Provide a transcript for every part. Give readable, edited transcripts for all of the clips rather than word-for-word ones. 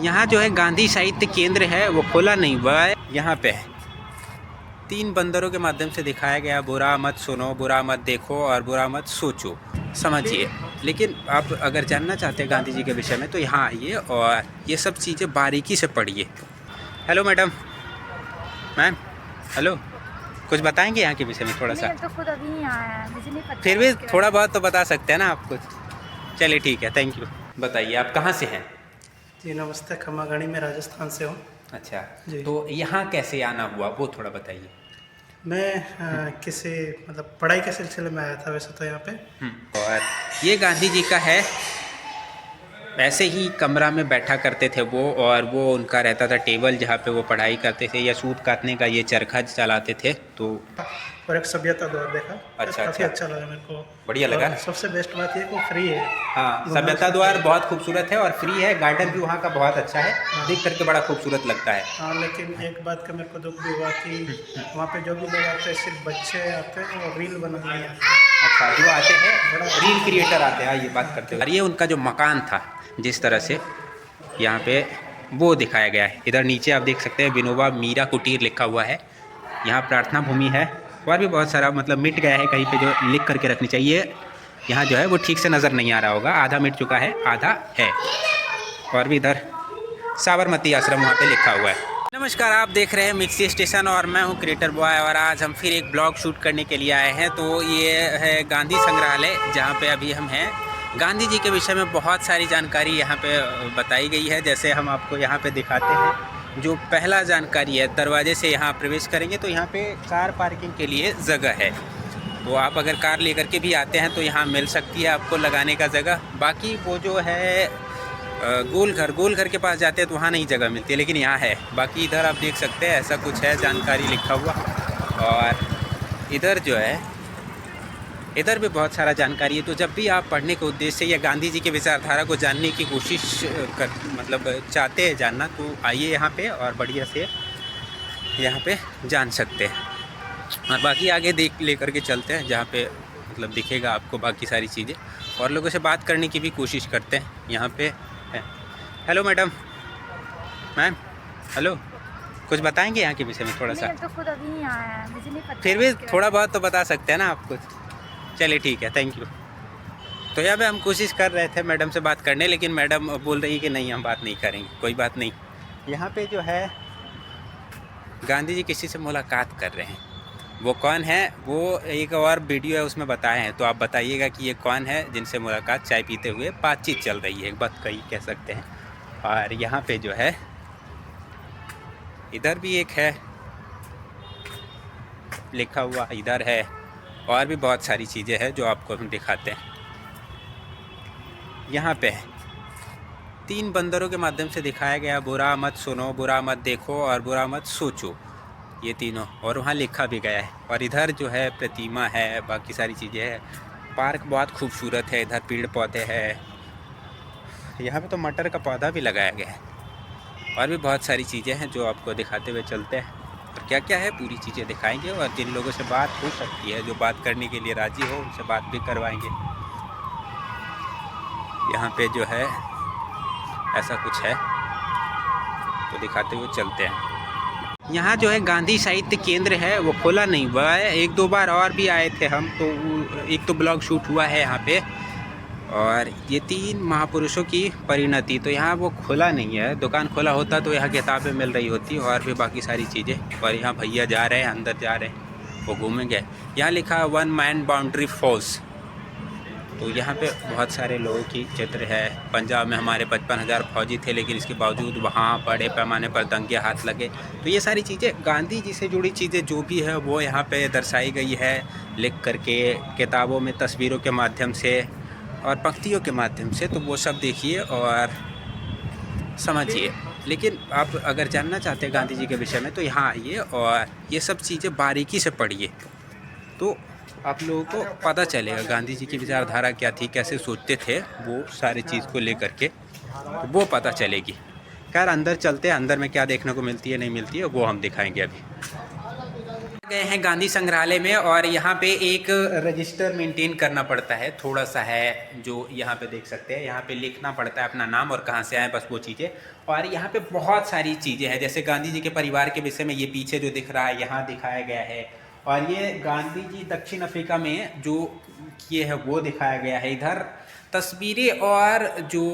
यहाँ जो है गांधी साहित्य केंद्र है वो खोला नहीं हुआ है। यहाँ पे 3 बंदरों के माध्यम से दिखाया गया बुरा मत सुनो, बुरा मत देखो और बुरा मत सोचो, समझिए। लेकिन आप अगर जानना चाहते हैं गांधी जी के विषय में तो यहाँ आइए और ये सब चीज़ें बारीकी से पढ़िए। हेलो मैडम, मैम, हेलो, कुछ बताएंगे यहाँ के विषय में थोड़ा सा? तो खुद अभी यहाँ आया है, मुझे नहीं पता। फिर भी थोड़ा बहुत तो बता सकते हैं ना आप कुछ? चलिए ठीक है, थैंक यू। बताइए आप कहाँ से हैं? जी नमस्ते, खम्मागाड़ी में राजस्थान से हूँ। अच्छा, जी। तो यहाँ कैसे आना हुआ वो थोड़ा बताइए। मैं किसी मतलब पढ़ाई के सिलसिले में आया था वैसे तो यहाँ पे। और ये गांधी जी का है। ऐसे ही कमरा में बैठा करते थे वो, और वो उनका रहता था टेबल जहाँ पे वो पढ़ाई करते थे, या सूत काटने का ये चरखा चलाते थे। तो और एक सभ्यता द्वार देखा। अच्छा, काफ़ी अच्छा लगा मेरे को। बढ़िया लगा ना? सबसे बेस्ट बात ये कि वो फ्री है। हाँ, सभ्यता द्वार बहुत खूबसूरत है और फ्री है। गार्डन भी वहाँ का बहुत अच्छा है, देख करके बड़ा खूबसूरत लगता है। हाँ, लेकिन एक बात का मेरे को दुख भी हुआ कि वहाँ पे जो भी लोग आते हैं सिर्फ बच्चे आते हैं और रील बनाने आते हैं। अच्छा, जो आते हैं रील क्रिएटर आते हैं, ये बात करते हैं। और ये उनका जो मकान था जिस तरह से यहाँ पे वो दिखाया गया है। इधर नीचे आप देख सकते हैं विनोबा मीरा कुटीर लिखा हुआ है। यहाँ प्रार्थना भूमि है और भी बहुत सारा, मतलब मिट गया है कहीं पे जो लिख करके रखनी चाहिए। यहाँ जो है वो ठीक से नज़र नहीं आ रहा होगा, आधा मिट चुका है, आधा है। और भी इधर साबरमती आश्रम वहाँ पे लिखा हुआ है। नमस्कार, आप देख रहे हैं मिक्सी स्टेशन और मैं हूँ क्रिएटर बॉय, और आज हम फिर एक ब्लॉग शूट करने के लिए आए हैं। तो ये है गांधी संग्रहालय जहाँ पे अभी हम हैं। गांधी जी के विषय में बहुत सारी जानकारी यहाँ पे बताई गई है। जैसे हम आपको यहाँ पे दिखाते हैं, जो पहला जानकारी है, दरवाजे से यहाँ प्रवेश करेंगे तो यहाँ पे कार पार्किंग के लिए जगह है। तो आप अगर कार लेकर के भी आते हैं तो यहाँ मिल सकती है आपको लगाने का जगह। बाकी वो जो है गोलघर के पास जाते हैं तो वहाँ नहीं जगह मिलती है, लेकिन यहाँ है। बाकी इधर आप देख सकते हैं ऐसा कुछ है जानकारी लिखा हुआ। और इधर जो है, इधर भी बहुत सारा जानकारी है। तो जब भी आप पढ़ने के उद्देश्य से या गांधी जी के विचारधारा को जानने की कोशिश चाहते हैं जानना, तो आइए यहाँ पे और बढ़िया से यहाँ पे जान सकते हैं। और बाकी आगे देख लेकर के चलते हैं जहाँ पे मतलब दिखेगा आपको बाकी सारी चीज़ें, और लोगों से बात करने की भी कोशिश करते हैं। यहाँ पे है। हेलो मैडम, मैम, हेलो, कुछ बताएंगे यहाँ के विषय में थोड़ा सा? तो खुद अभी यहाँ आया है, मुझे नहीं पता। फिर भी थोड़ा बहुत तो बता सकते हैं ना आप कुछ? चलिए ठीक है, थैंक यू। तो यहाँ पे हम कोशिश कर रहे थे मैडम से बात करने, लेकिन मैडम बोल रही कि नहीं हम बात नहीं करेंगे। कोई बात नहीं। यहाँ पे जो है गांधी जी किसी से मुलाकात कर रहे हैं। वो कौन है वो एक और वीडियो है उसमें बताए हैं, तो आप बताइएगा कि ये कौन है जिनसे मुलाकात, चाय पीते हुए बातचीत चल रही है, एक बात कही कह सकते हैं। और यहाँ पे जो है इधर भी एक है लिखा हुआ, इधर है, और भी बहुत सारी चीज़ें हैं जो आपको हम दिखाते हैं। यहाँ पे 3 बंदरों के माध्यम से दिखाया गया बुरा मत सुनो, बुरा मत देखो और बुरा मत सोचो, ये तीनों, और वहाँ लिखा भी गया है। और इधर जो है प्रतिमा है, बाकी सारी चीज़ें हैं। पार्क बहुत खूबसूरत है, इधर पेड़ पौधे हैं। यहाँ पे तो मटर का पौधा भी लगाया गया है। और भी बहुत सारी चीज़ें हैं जो आपको दिखाते हुए चलते हैं। और क्या क्या है पूरी चीज़ें दिखाएंगे, और जिन लोगों से बात हो सकती है, जो बात करने के लिए राज़ी हो, उनसे बात भी करवाएंगे। यहाँ पे जो है ऐसा कुछ है, तो दिखाते हुए चलते हैं। यहाँ जो है गांधी साहित्य केंद्र है वो खोला नहीं हुआ है। 1-2 बार और भी आए थे हम, तो एक तो ब्लॉग शूट हुआ है यहाँ पे। और ये 3 महापुरुषों की परिणति, तो यहाँ वो खुला नहीं है। दुकान खोला होता तो यहाँ किताबें मिल रही होती और भी बाकी सारी चीज़ें। और यहाँ भैया जा रहे हैं, अंदर जा रहे हैं, वो घूमेंगे। यहाँ लिखा 1 मैन बाउंड्री फोर्स। तो यहाँ पे बहुत सारे लोगों की चित्र है। पंजाब में हमारे 55,000 फौजी थे, लेकिन इसके बावजूद वहाँ बड़े पैमाने पर दंगे हाथ लगे। तो ये सारी चीज़ें गांधी जी से जुड़ी चीज़ें जो भी है वो यहाँ पे दर्शाई गई है, लिख करके किताबों में, तस्वीरों के माध्यम से और पंक्तियों के माध्यम से। तो वो सब देखिए और समझिए। लेकिन आप अगर जानना चाहते हैं गांधी जी के विषय में तो यहाँ आइए और ये सब चीज़ें बारीकी से पढ़िए, तो आप लोगों को पता चलेगा गांधी जी की विचारधारा क्या थी, कैसे सोचते थे, वो सारी चीज़ को लेकर के, तो वो पता चलेगी। खैर अंदर चलते हैं, अंदर में क्या देखने को मिलती है नहीं मिलती है वो हम दिखाएंगे अभी। गए हैं गांधी संग्रहालय में और यहाँ पे एक रजिस्टर मेंटेन करना पड़ता है, थोड़ा सा है जो यहाँ पे देख सकते हैं। यहाँ पे लिखना पड़ता है अपना नाम और कहाँ से आए, बस वो चीज़ें। और यहाँ पे बहुत सारी चीज़ें हैं, जैसे गांधी जी के परिवार के विषय में ये पीछे जो दिख रहा है यहाँ दिखाया गया है। और ये गांधी जी दक्षिण अफ्रीका में जो किए है वो दिखाया गया है। इधर तस्वीरें और जो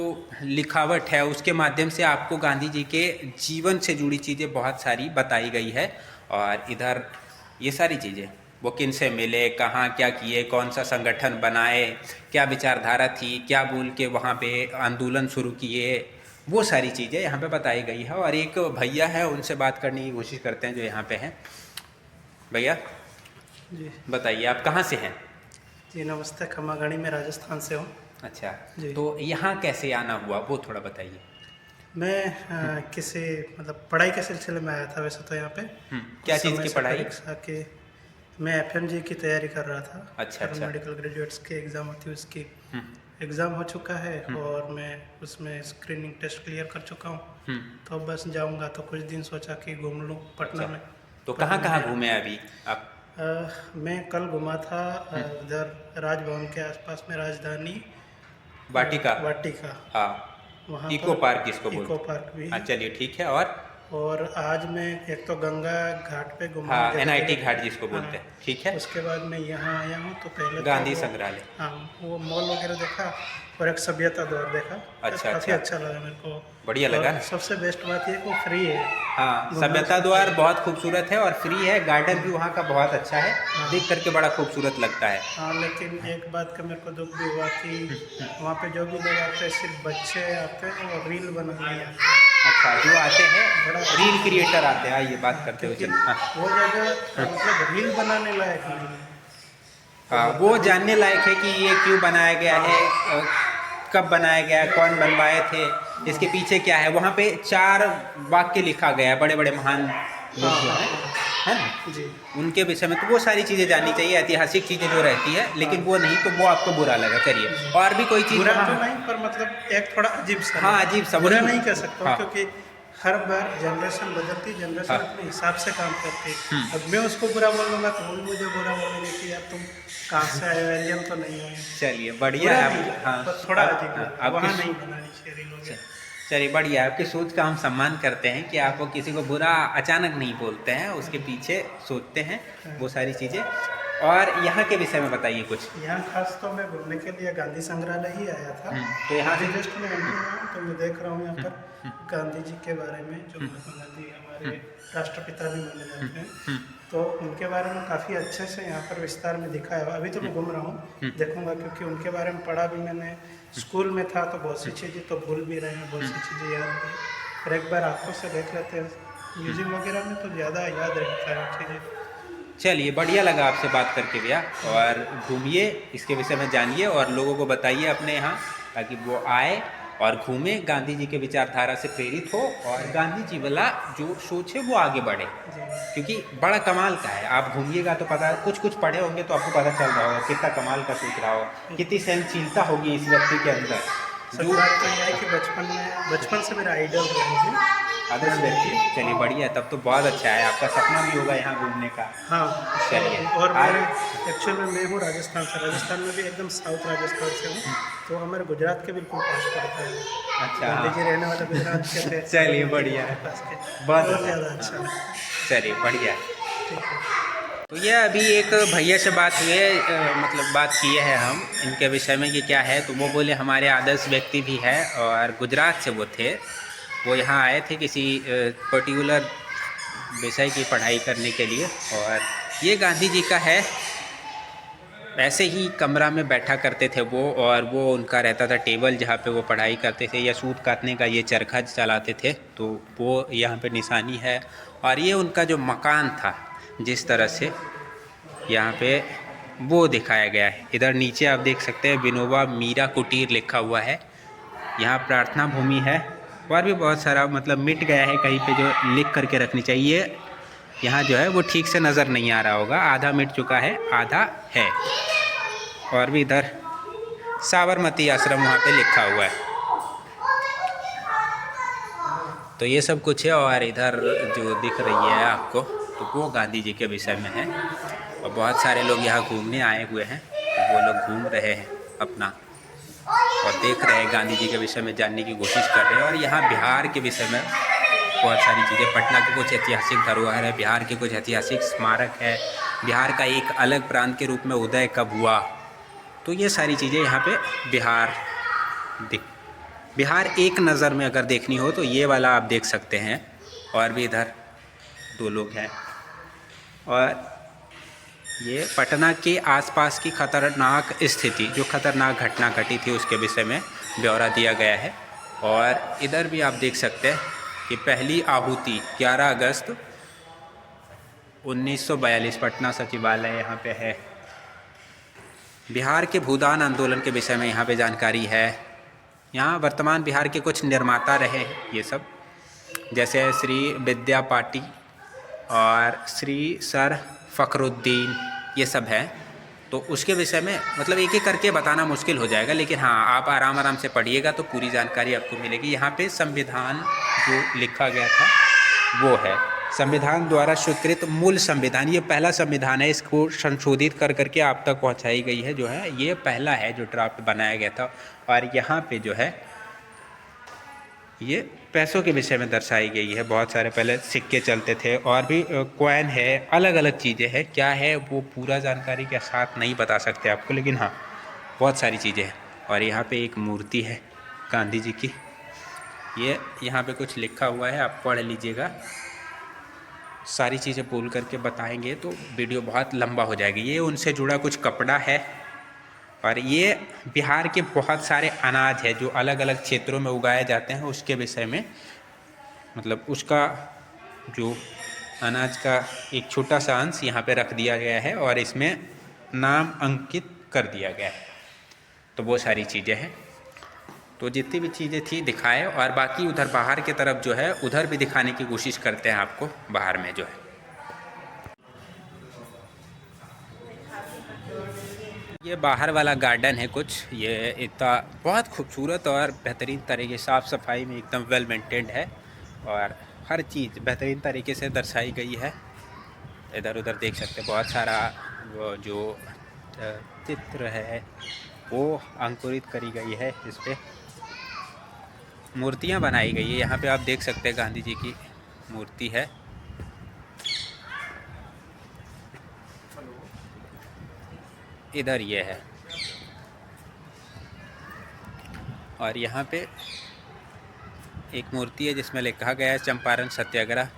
लिखावट है उसके माध्यम से आपको गांधी जी के जीवन से जुड़ी चीज़ें बहुत सारी बताई गई है। और इधर ये सारी चीज़ें, वो किन से मिले, कहाँ क्या किए, कौन सा संगठन बनाए, क्या विचारधारा थी, क्या बोल के वहाँ पे आंदोलन शुरू किए, वो सारी चीज़ें यहाँ पे बताई गई है। और एक भैया है, उनसे बात करने की कोशिश करते हैं जो यहाँ पे हैं। भैया जी बताइए आप कहाँ से हैं? जी नमस्ते, खम्मागणी में राजस्थान से हूँ। अच्छा, जी। तो यहाँ कैसे आना हुआ वो थोड़ा बताइए। मैं किसी मतलब पढ़ाई के सिलसिले में आया था वैसे तो यहाँ पे। क्या उस चीज़ समय की से पढ़ाई? परीक्षा की मैं एफएमजी की तैयारी कर रहा था। अच्छा, अच्छा। मेडिकल ग्रेजुएट्स की एग्ज़ाम होती है, उसकी एग्ज़ाम हो चुका है और मैं उसमें स्क्रीनिंग टेस्ट क्लियर कर चुका हूँ। तो बस जाऊँगा, तो कुछ दिन सोचा कि घूम लूँ पटना में। तो कहाँ घूमे अभी आप? मैं कल घुमा था उधर राजभवन के आसपास में, राजधानी वाटिका। हाँ, वहाँ इको पर पार्क जिसको बोलते इको हैं। पार्क भी हाँ है। चलिए ठीक है। और आज मैं एक तो गंगा घाट पे घुमा, हाँ, NIT घाट जिसको बोलते हैं, ठीक है। उसके बाद मैं यहाँ आया हूँ तो पहले गांधी तो संग्रहालय। हाँ, वो मॉल वगैरह देखा और एक सभ्यता द्वार देखा। अच्छा, काफ़ी अच्छा। अच्छा लगा मेरे को। बढ़िया लगा। और सबसे बेस्ट बात ये कि वो फ्री है। हाँ, सभ्यता द्वार बहुत खूबसूरत है और फ्री है। गार्डन भी वहाँ का बहुत अच्छा है, देख करके बड़ा खूबसूरत लगता है। हाँ, लेकिन एक बात का मेरे को दुख भी हुआ कि वहाँ पे जो भी लोग आते हैं सिर्फ बच्चे आते हैं और रील बनाने आते हैं। अच्छा, जो आते हैं बड़ा रील क्रिएटर आते हैं, आइए बात करते हुए चलिए। हाँ वो जगह मतलब रील बनाने लायक नहीं है। हाँ, वो जानने लायक है कि ये क्यों बनाया गया है, कब बनाया गया है, कौन बनवाए थे, इसके पीछे क्या है। वहाँ पे 4 वाक्य लिखा गया है, बड़े बड़े महान लोग जो हैं, है ना, जी उनके विषय में। तो वो सारी चीज़ें जाननी चाहिए, ऐतिहासिक चीज़ें जो रहती है। लेकिन वो नहीं, तो वो आपको बुरा लगा। चलिए, और भी कोई चीज़ बुरा वहाँ? तो नहीं, पर मतलब एक थोड़ा अजीब सा। हाँ, अजीब सा। बुरा नहीं कह सकता हूँ, हाँ। क्योंकि हर बार जनरेशन बदलती, जनरेशन हाँ। अपने हिसाब से काम करती है। अब मैं उसको बुरा बोलूँगा तो वो भी मुझे बुरा बोलेंगे कि यार तुम कहाँ से आए हो, एलियन तो नहीं आए। चलिए बढ़िया है आप। हाँ, पर थोड़ा आप- अजीब है, हाँ, वहाँ आपकी नहीं बनानी चाहिए रील वगैरह। चलिए बढ़िया है। आपकी सोच का हम सम्मान करते हैं कि आप किसी को बुरा अचानक नहीं बोलते हैं, उसके पीछे सोचते हैं वो सारी चीज़ें। और यहाँ के विषय में बताइए कुछ। यहाँ खास तो मैं घूमने के लिए गांधी संग्रहालय ही आया था। तो यहाँ अभी जस्ट मैं एंट्री हुआ तो मैं देख रहा हूँ यहाँ पर गांधी जी के बारे में, जो महात्मा गांधी हमारे राष्ट्रपिता भी माने जाते हैं, तो उनके बारे में काफ़ी अच्छे से यहाँ पर विस्तार में दिखाया है। अभी तो मैं घूम रहा हूँ, देखूंगा, क्योंकि उनके बारे में पढ़ा भी मैंने, स्कूल में था, तो बहुत सी चीज़ें तो भूल भी रहे हैं, बहुत सी चीज़ें याद भी। और एक बार आंखों से देख लेते हैं म्यूजियम वगैरह में तो ज़्यादा याद रहता है चीज़ें। चलिए बढ़िया लगा आपसे बात करके भैया। और घूमिए, इसके विषय में जानिए और लोगों को बताइए अपने यहाँ, ताकि वो आए और घूमे, गांधी जी के विचारधारा से प्रेरित हो और गांधी जी वाला जो सोच है वो आगे बढ़े। क्योंकि बड़ा कमाल का है। आप घूमिएगा तो पता, कुछ पढ़े होंगे तो आपको पता चल रहा होगा कितना कमाल का सोच रहा हो, कितनी सहनशीलता होगी इस व्यक्ति के अंदर। सच बात तो यह है कि बचपन से मेरा आइडल रहे हैं, आदर्श व्यक्ति। चलिए बढ़िया, तब तो बहुत अच्छा है। आपका सपना भी होगा यहाँ घूमने का। हाँ चलिए। और मैं एक्चुअल में मैं हूँ राजस्थान से, राजस्थान में भी एकदम साउथ राजस्थान से हूँ, तो हमारे गुजरात के बिल्कुल पास पड़ता है। अच्छा, गांधी जी रहने वाला गुजरात के थे। चलिए बढ़िया है, बहुत बहुत ज़्यादा अच्छा है। चलिए बढ़िया। ठीक है। तो ये अभी एक भैया से बात हुई है, मतलब बात किए हैं हम इनके विषय में कि क्या है। तो वो बोले हमारे आदर्श व्यक्ति भी है और गुजरात से वो थे, वो यहाँ आए थे किसी पर्टिकुलर विषय की पढ़ाई करने के लिए। और ये गांधी जी का है, ऐसे ही कमरा में बैठा करते थे वो, और वो उनका रहता था टेबल जहाँ पे वो पढ़ाई करते थे, या सूत काटने का ये चरखा चलाते थे। तो वो यहाँ पे निशानी है। और ये उनका जो मकान था, जिस तरह से यहाँ पे वो दिखाया गया है। इधर नीचे आप देख सकते हैं विनोबा मीरा कुटीर लिखा हुआ है। यहाँ प्रार्थना भूमि है और भी बहुत सारा, मतलब मिट गया है कहीं पे जो लिख करके रखनी चाहिए। यहाँ जो है वो ठीक से नज़र नहीं आ रहा होगा, आधा मिट चुका है, आधा है। और भी इधर साबरमती आश्रम वहाँ पे लिखा हुआ है। तो ये सब कुछ है। और इधर जो दिख रही है आपको, तो वो गांधी जी के विषय में है। और बहुत सारे लोग यहाँ घूमने आए हुए हैं, तो वो लोग घूम रहे हैं अपना और देख रहे हैं, गांधी जी के विषय में जानने की कोशिश कर रहे हैं। और यहाँ बिहार के विषय में बहुत सारी चीज़ें, पटना के कुछ ऐतिहासिक धरोहर है, बिहार के कुछ ऐतिहासिक स्मारक है, बिहार का एक अलग प्रांत के रूप में उदय कब हुआ, तो ये सारी चीज़ें यहाँ पे बिहार एक नज़र में अगर देखनी हो तो ये वाला आप देख सकते हैं। और भी इधर 2 लोग हैं। और ये पटना के आसपास की खतरनाक स्थिति, जो खतरनाक घटना घटी थी उसके विषय में ब्यौरा दिया गया है। और इधर भी आप देख सकते हैं कि पहली आहुति 11 अगस्त 1942 पटना सचिवालय यहाँ पे है। बिहार के भूदान आंदोलन के विषय में यहाँ पे जानकारी है। यहाँ वर्तमान बिहार के कुछ निर्माता रहे हैं ये सब, जैसे श्री विद्या पाटी और श्री सर फ़खरुद्दीन, ये सब हैं। तो उसके विषय में मतलब एक एक करके बताना मुश्किल हो जाएगा, लेकिन हाँ आप आराम से पढ़िएगा तो पूरी जानकारी आपको मिलेगी। यहाँ पे संविधान जो लिखा गया था वो है, संविधान द्वारा स्वीकृत मूल संविधान, ये पहला संविधान है, इसको संशोधित कर करके आप तक पहुँचाई गई है, जो है ये पहला है जो ड्राफ्ट बनाया गया था। और यहाँ पे जो है ये पैसों के विषय में दर्शाई गई है। बहुत सारे पहले सिक्के चलते थे और भी कॉइन है, अलग अलग चीज़ें हैं। क्या है वो पूरा जानकारी के साथ नहीं बता सकते आपको, लेकिन हाँ बहुत सारी चीज़ें हैं। और यहाँ पे एक मूर्ति है गांधी जी की, ये यहाँ पे कुछ लिखा हुआ है, आप पढ़ लीजिएगा। सारी चीज़ें बोल करके बताएंगे तो वीडियो बहुत लंबा हो जाएगी। ये उनसे जुड़ा कुछ कपड़ा है। और ये बिहार के बहुत सारे अनाज है जो अलग अलग क्षेत्रों में उगाए जाते हैं, उसके विषय में मतलब उसका जो अनाज का एक छोटा सा अंश यहाँ पे रख दिया गया है और इसमें नाम अंकित कर दिया गया है। तो वो सारी चीज़ें हैं। तो जितनी भी चीज़ें थी दिखाए, और बाकी उधर बाहर की तरफ जो है उधर भी दिखाने की कोशिश करते हैं आपको, बाहर में जो है। ये बाहर वाला गार्डन है कुछ, ये इतना बहुत खूबसूरत और बेहतरीन तरीके, साफ़ सफाई में एकदम वेल मेंटेन्ड है और हर चीज़ बेहतरीन तरीके से दर्शाई गई है। इधर उधर देख सकते हैं बहुत सारा वो जो चित्र है वो अंकुरित करी गई है, इस पर मूर्तियाँ बनाई गई है। यहाँ पे आप देख सकते हैं गांधी जी की मूर्ति है। इधर ये है और यहाँ पे एक मूर्ति है जिसमें लिखा गया है चंपारण सत्याग्रह,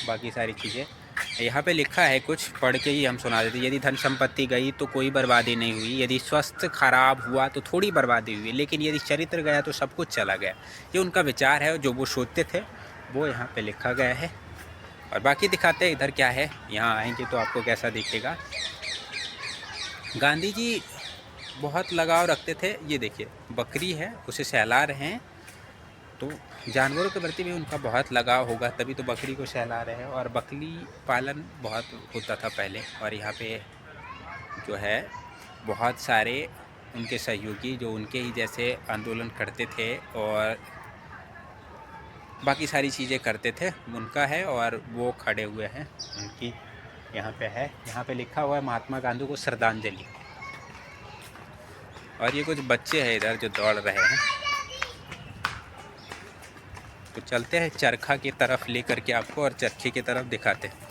बाकी सारी चीज़ें यहाँ पे लिखा है। कुछ पढ़ के ही हम सुना देते। यदि धन संपत्ति गई तो कोई बर्बादी नहीं हुई, यदि स्वास्थ्य खराब हुआ तो थोड़ी बर्बादी हुई, लेकिन यदि चरित्र गया तो सब कुछ चला गया। ये उनका विचार है, जो वो सोचते थे वो यहाँ पे लिखा गया है। और बाकी दिखाते हैं इधर क्या है, यहाँ आएंगे तो आपको कैसा दिखेगा। गांधी जी बहुत लगाव रखते थे। ये देखिए बकरी है, उसे सहला रहे हैं, तो जानवरों के प्रति भी उनका बहुत लगाव होगा, तभी तो बकरी को सहला रहे हैं। और बकरी पालन बहुत होता था पहले। और यहाँ पे जो है बहुत सारे उनके सहयोगी जो उनके ही जैसे आंदोलन करते थे और बाकी सारी चीज़ें करते थे, उनका है। और वो खड़े हुए हैं, उनकी यहाँ पे है, यहाँ पे लिखा हुआ है महात्मा गांधी को श्रद्धांजलि। और ये कुछ बच्चे हैं इधर जो दौड़ रहे हैं। तो चलते हैं चरखा की तरफ ले करके आपको, और चरखे की तरफ दिखाते हैं।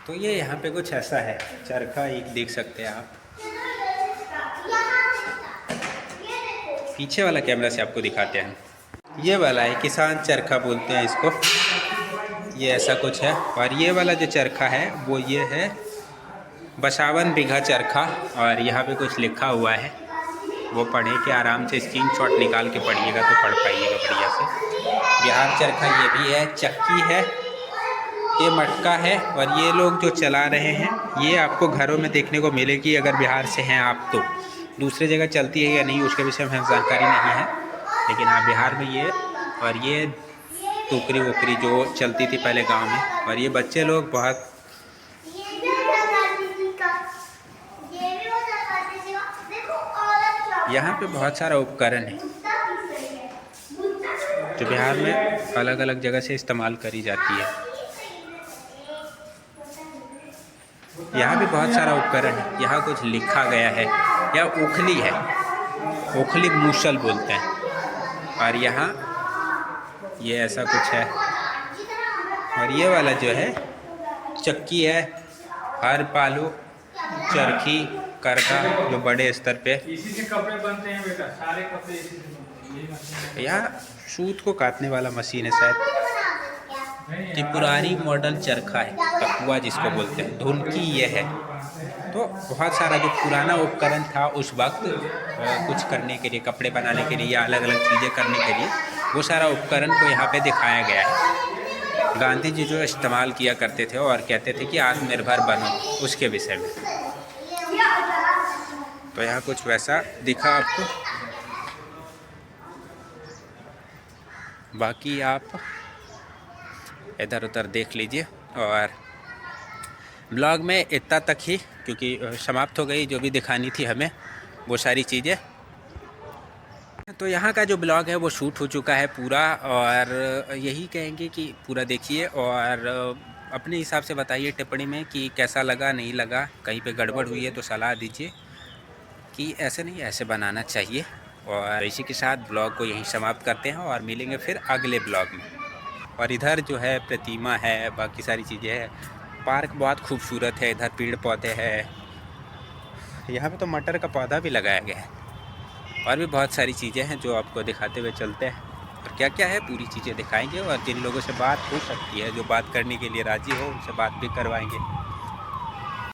तो ये यहाँ पे कुछ ऐसा है, चरखा एक देख सकते हैं आप। पीछे वाला कैमरा से आपको दिखाते हैं। ये वाला है, किसान चरखा बोलते हैं इसको। ये ऐसा कुछ है। और ये वाला जो चरखा है वो ये है 52 बीघा चरखा। और यहाँ पे कुछ लिखा हुआ है, वो पढ़े के आराम से स्क्रीनशॉट निकाल के पढ़िएगा तो पढ़ पाइएगा बढ़िया से। बिहार चरखा ये भी है, चक्की है, ये मटका है। और ये लोग जो चला रहे हैं ये आपको घरों में देखने को मिलेगी अगर बिहार से हैं आप तो। दूसरी जगह चलती है या नहीं उसके विषय में जानकारी नहीं है, लेकिन हाँ बिहार में ये। और ये टोकरी वोकरी जो चलती थी पहले गांव में। और ये बच्चे लोग बहुत यहाँ पे बहुत सारा उपकरण है जो बिहार में अलग अलग जगह से इस्तेमाल करी जाती है। यहाँ भी बहुत सारा उपकरण है। यहाँ कुछ लिखा गया है, यह ओखली है, ओखली मूसल बोलते हैं। और यहाँ ये ऐसा कुछ है। और ये वाला जो है चक्की है, हर पालू, चरखी, करका, जो बड़े स्तर पे इसी से कपड़े बनते हैं बेटा, सारे कपड़े इसी से बनते हैं। यही मशीन है। यहाँ सूत को काटने वाला मशीन है शायद। त्रिपुरारी मॉडल चरखा है, तकुआ जिसको बोलते हैं, धुनकी ये है। तो बहुत सारा जो पुराना उपकरण था उस वक्त कुछ करने के लिए, कपड़े बनाने के लिए या अलग अलग चीज़ें करने के लिए, वो सारा उपकरण को यहाँ पे दिखाया गया है। गांधी जी जो इस्तेमाल किया करते थे और कहते थे कि आत्मनिर्भर बनो, उसके विषय में। तो यहाँ कुछ वैसा दिखा आपको। बाकी आप इधर उधर देख लीजिए। और ब्लॉग में इतना तक ही, क्योंकि समाप्त हो गई जो भी दिखानी थी हमें वो सारी चीज़ें। तो यहाँ का जो ब्लॉग है वो शूट हो चुका है पूरा, और यही कहेंगे कि पूरा देखिए और अपने हिसाब से बताइए टिप्पणी में कि कैसा लगा, नहीं लगा, कहीं पे गड़बड़ हुई है तो सलाह दीजिए कि ऐसे नहीं ऐसे बनाना चाहिए। और इसी के साथ ब्लॉग को यहीं समाप्त करते हैं और मिलेंगे फिर अगले ब्लॉग में। और इधर जो है प्रतिमा है, बाकी सारी चीज़ें हैं। पार्क बहुत खूबसूरत है, इधर पेड़ पौधे हैं, यहाँ पे तो मटर का पौधा भी लगाया गया है। और भी बहुत सारी चीज़ें हैं जो आपको दिखाते हुए चलते हैं। और क्या क्या है पूरी चीज़ें दिखाएंगे, और जिन लोगों से बात हो सकती है, जो बात करने के लिए राज़ी हो, उनसे बात भी करवाएंगे।